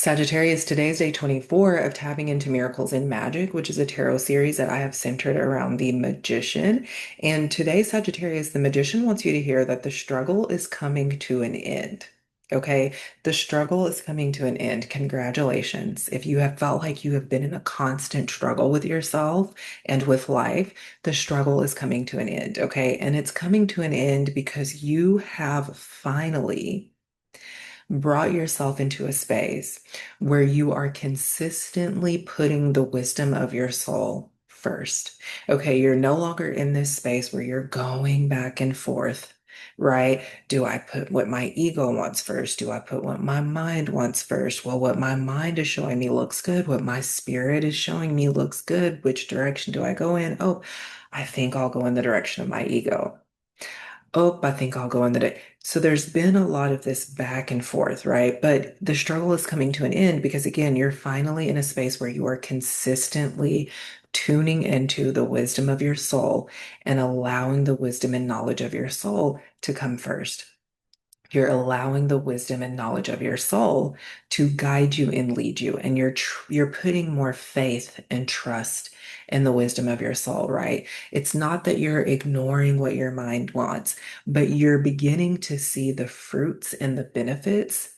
Sagittarius, today is day 24 of tapping into Miracles in Magic, which is a tarot series that I have centered around the magician. And today, Sagittarius, the magician wants you to hear that the struggle is coming to an end. Okay, the struggle is coming to an end. Congratulations. If you have felt like you have been in a constant struggle with yourself and with life, the struggle is coming to an end. Okay, and it's coming to an end because you have finally brought yourself into a space where you are consistently putting the wisdom of your soul first. Okay, you're no longer in this space where you're going back and forth, right? Do I put what my ego wants first? Do I put what my mind wants first? Well, what my mind is showing me looks good. What my spirit is showing me looks good. Which direction do I go in? Oh, I think I'll go in the direction of my ego. Oh, I think I'll go on the day. So there's been a lot of this back and forth, right? But the struggle is coming to an end because, again, you're finally in a space where you are consistently tuning into the wisdom of your soul and allowing the wisdom and knowledge of your soul to come first. You're allowing the wisdom and knowledge of your soul to guide you and lead you, and you're putting more faith and trust in the wisdom of your soul, right? It's not that you're ignoring what your mind wants, but you're beginning to see the fruits and the benefits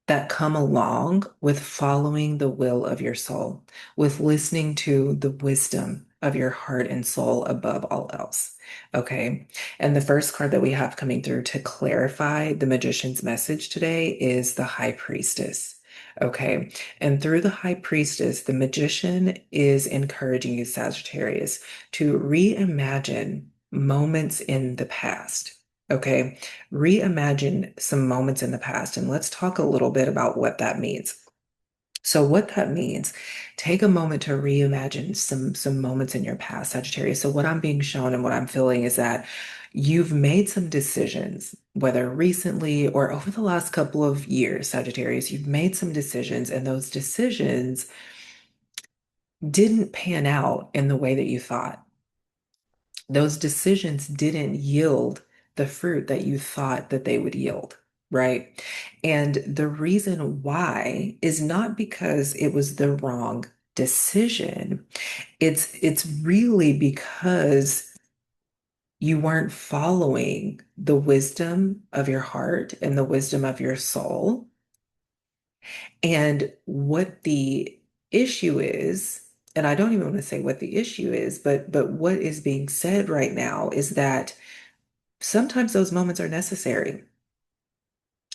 that come along with following the will of your soul, with listening to the wisdom of your heart and soul above all else. Okay. And the first card that we have coming through to clarify the magician's message today is the High Priestess. Okay. And through the High Priestess, the magician is encouraging you, Sagittarius, to reimagine moments in the past. Okay. Reimagine some moments in the past, and let's talk a little bit about what that means. So what that means, take a moment to reimagine some moments in your past, Sagittarius. So what I'm being shown and what I'm feeling is that you've made some decisions, whether recently or over the last couple of years, Sagittarius, you've made some decisions, and those decisions didn't pan out in the way that you thought. Those decisions didn't yield the fruit that you thought that they would yield, right? And the reason why is not because it was the wrong decision. It's really because you weren't following the wisdom of your heart and the wisdom of your soul. And what the issue is, and I don't even want to say what the issue is, but what is being said right now is that sometimes those moments are necessary.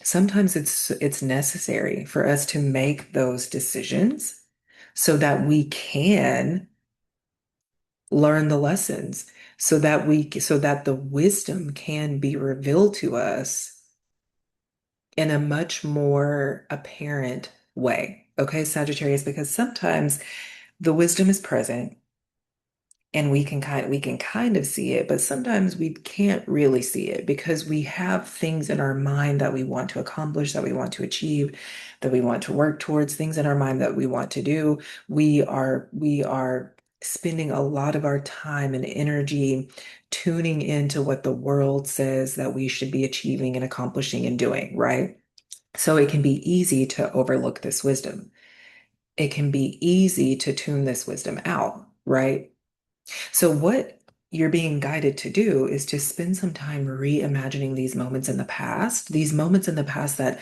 Sometimes it's necessary for us to make those decisions so that we can learn the lessons, so that the wisdom can be revealed to us in a much more apparent way. Okay, Sagittarius, because sometimes the wisdom is present and we can kind of see it, but sometimes we can't really see it because we have things in our mind that we want to accomplish, that we want to achieve, that we want to work towards, things in our mind that we want to do. We are spending a lot of our time and energy tuning into what the world says that we should be achieving and accomplishing and doing, right? So it can be easy to overlook this wisdom. It can be easy to tune this wisdom out, right? So, what you're being guided to do is to spend some time reimagining these moments in the past, these moments in the past that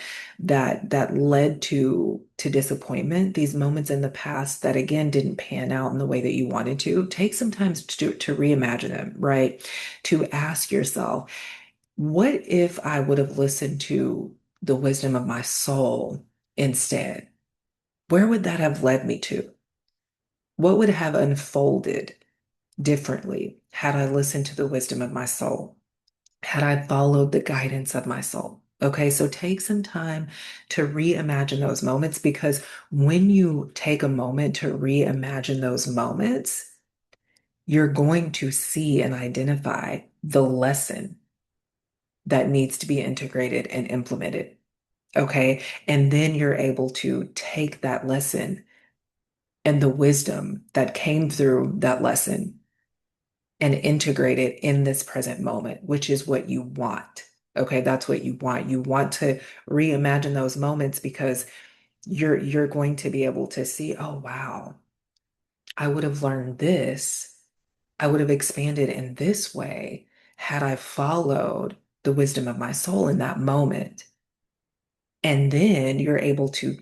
led to disappointment, these moments in the past that again didn't pan out in the way that you wanted to. Take some time to reimagine them, right? To ask yourself, what if I would have listened to the wisdom of my soul instead? Where would that have led me to? What would have unfolded differently had I listened to the wisdom of my soul, had I followed the guidance of my soul? Okay, so take some time to reimagine those moments because when you take a moment to reimagine those moments, you're going to see and identify the lesson that needs to be integrated and implemented. Okay, and then you're able to take that lesson and the wisdom that came through that lesson and integrate it in this present moment, which is what you want. Okay, that's what you want. You want to reimagine those moments because You're going to be able to see, oh wow, I would have learned this. I would have expanded in this way had I followed the wisdom of my soul in that moment. And then you're able to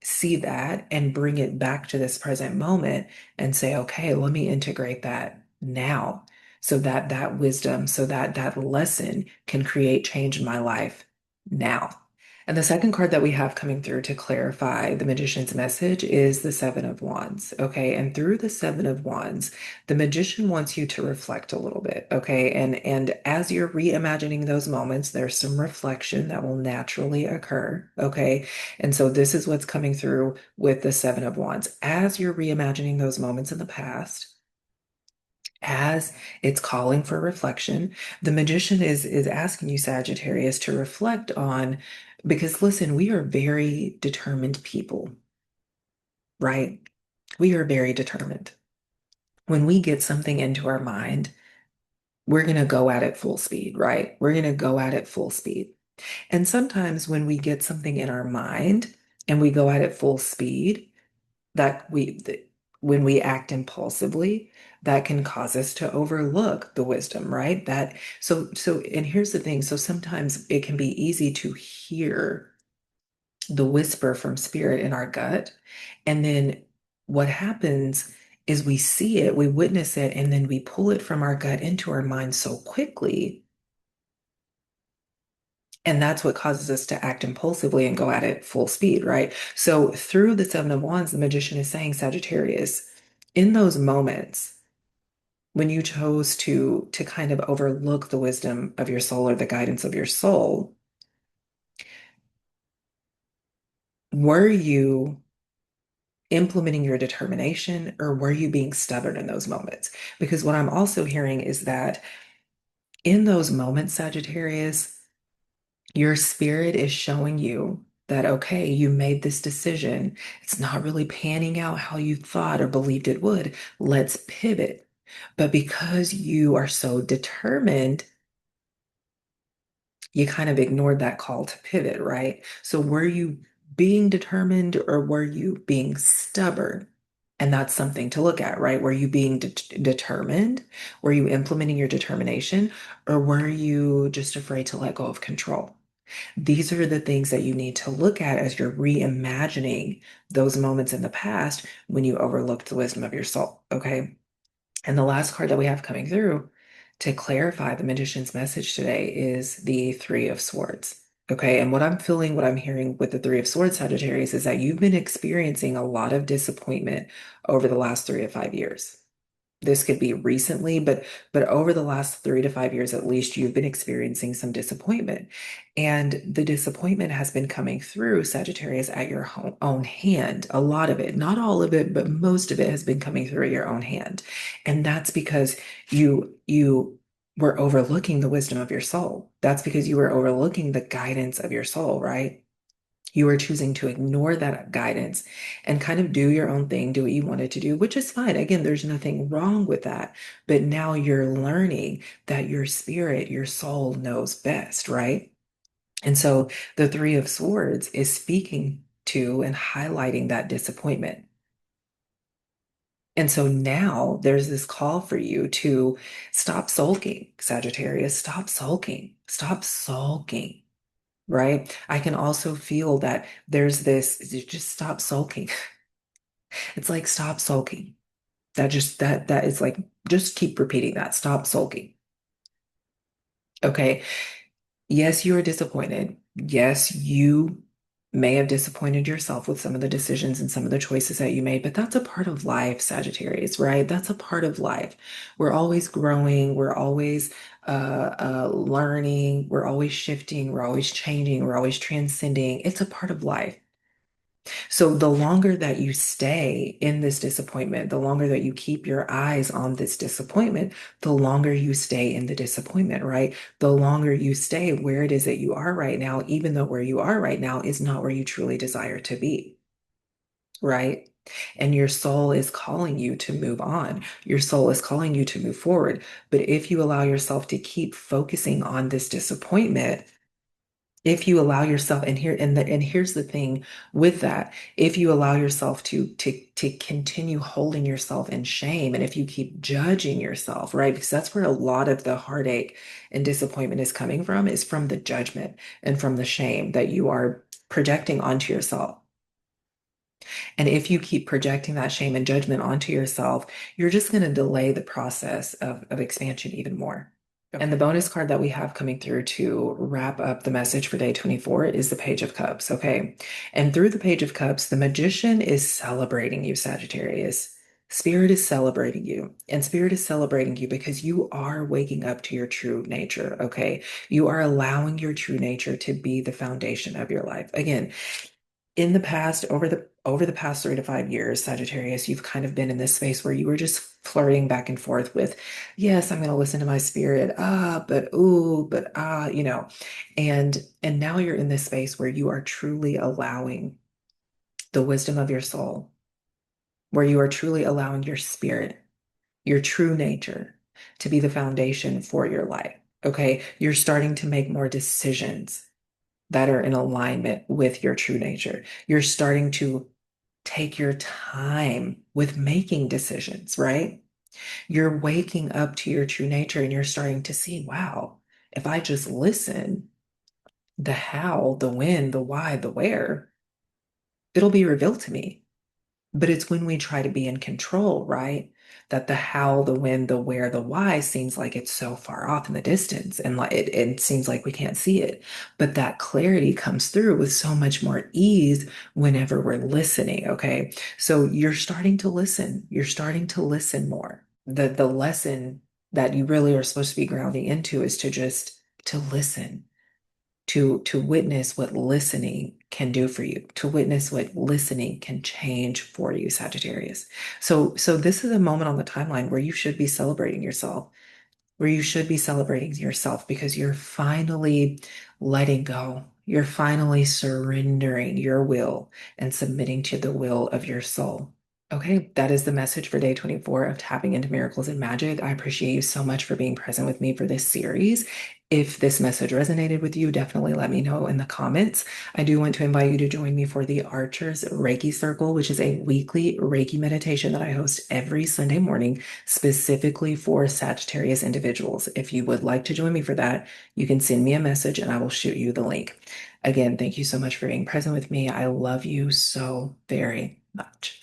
see that and bring it back to this present moment and say, okay, let me integrate that now so that that wisdom, so that that lesson can create change in my life now. And the second card that we have coming through to clarify the magician's message is the Seven of Wands. Okay. And through the Seven of Wands, the magician wants you to reflect a little bit. Okay. And as you're reimagining those moments, there's some reflection that will naturally occur. Okay. And so this is what's coming through with the Seven of Wands. As you're reimagining those moments in the past, as it's calling for reflection, the magician is asking you, Sagittarius, to reflect on, because listen, we are very determined people, right? We are very determined. When we get something into our mind, we're going to go at it full speed, right? We're going to go at it full speed. And sometimes when we get something in our mind and we go at it full speed, that when we act impulsively, that can cause us to overlook the wisdom, right? And here's the thing. So sometimes it can be easy to hear the whisper from spirit in our gut. And then what happens is we see it, we witness it, and then we pull it from our gut into our mind so quickly. And that's what causes us to act impulsively and go at it full speed, right? So through the Seven of Wands, the magician is saying, Sagittarius, in those moments when you chose to kind of overlook the wisdom of your soul or the guidance of your soul, were you implementing your determination or were you being stubborn in those moments? Because what I'm also hearing is that in those moments, Sagittarius, your spirit is showing you that, okay, you made this decision. It's not really panning out how you thought or believed it would. Let's pivot. But because you are so determined, you kind of ignored that call to pivot, right? So were you being determined or were you being stubborn? And that's something to look at, right? Were you being determined? Were you implementing your determination? Or were you just afraid to let go of control? These are the things that you need to look at as you're reimagining those moments in the past when you overlooked the wisdom of your soul, okay? And the last card that we have coming through to clarify the magician's message today is the Three of Swords. Okay, and what I'm feeling, what I'm hearing with the Three of Swords, Sagittarius, is that you've been experiencing a lot of disappointment over the last 3 to 5 years. This could be recently, but over the last 3 to 5 years at least, you've been experiencing some disappointment. And the disappointment has been coming through, Sagittarius, at your own hand. A lot of it, not all of it, but most of it has been coming through your own hand. And that's because you were overlooking the wisdom of your soul. That's because you were overlooking the guidance of your soul, right? You are choosing to ignore that guidance and kind of do your own thing, do what you wanted to do, which is fine. Again, there's nothing wrong with that. But now you're learning that your spirit, your soul knows best, right? And so the Three of Swords is speaking to and highlighting that disappointment. And so now there's this call for you to stop sulking, Sagittarius. Stop sulking. Stop sulking, right? I can also feel that there's this, just stop sulking. It's like stop sulking. That is like, just keep repeating that. Stop sulking. Okay. Yes, you are disappointed. Yes, you may have disappointed yourself with some of the decisions and some of the choices that you made, but that's a part of life, Sagittarius, right? That's a part of life. We're always growing. We're always learning. We're always shifting. We're always changing. We're always transcending. It's a part of life. So the longer that you stay in this disappointment, the longer that you keep your eyes on this disappointment, the longer you stay in the disappointment, right? The longer you stay where it is that you are right now, even though where you are right now is not where you truly desire to be, right? And your soul is calling you to move on. Your soul is calling you to move forward. But if you allow yourself to keep focusing on this disappointment, If you allow yourself, and here's the thing with that, if you allow yourself to continue holding yourself in shame, and if you keep judging yourself, right? Because that's where a lot of the heartache and disappointment is coming from, is from the judgment and from the shame that you are projecting onto yourself. And if you keep projecting that shame and judgment onto yourself, you're just going to delay the process of expansion even more. And the Okay. bonus card that we have coming through to wrap up the message for day 24 is the Page of Cups. Okay. And through the Page of Cups, the magician is celebrating you, Sagittarius. Spirit is celebrating you, and Spirit is celebrating you because you are waking up to your true nature. Okay. You are allowing your true nature to be the foundation of your life. Again, in the past, over the past 3 to 5 years, Sagittarius, you've kind of been in this space where you were just flirting back and forth with, yes, I'm going to listen to my spirit, but ooh, but and now you're in this space where you are truly allowing the wisdom of your soul, where you are truly allowing your spirit, your true nature, to be the foundation for your life. Okay, you're starting to make more decisions that are in alignment with your true nature. You're starting to take your time with making decisions, right? You're waking up to your true nature and you're starting to see, wow, if I just listen, the how, the when, the why, the where, it'll be revealed to me. But it's when we try to be in control, right? That the how, the when, the where, the why seems like it's so far off in the distance and like it seems like we can't see it. But that clarity comes through with so much more ease whenever we're listening. Okay. So you're starting to listen. You're starting to listen more. The lesson that you really are supposed to be grounding into is to listen, to witness what listening can do for you, to witness what listening can change for you, Sagittarius. So this is a moment on the timeline where you should be celebrating yourself, where you should be celebrating yourself because you're finally letting go. You're finally surrendering your will and submitting to the will of your soul. Okay, that is the message for day 24 of Tapping into Miracles and Magic. I appreciate you so much for being present with me for this series. If this message resonated with you, definitely let me know in the comments. I do want to invite you to join me for the Archer's Reiki Circle, which is a weekly Reiki meditation that I host every Sunday morning specifically for Sagittarius individuals. If you would like to join me for that, you can send me a message and I will shoot you the link. Again, thank you so much for being present with me. I love you so very much.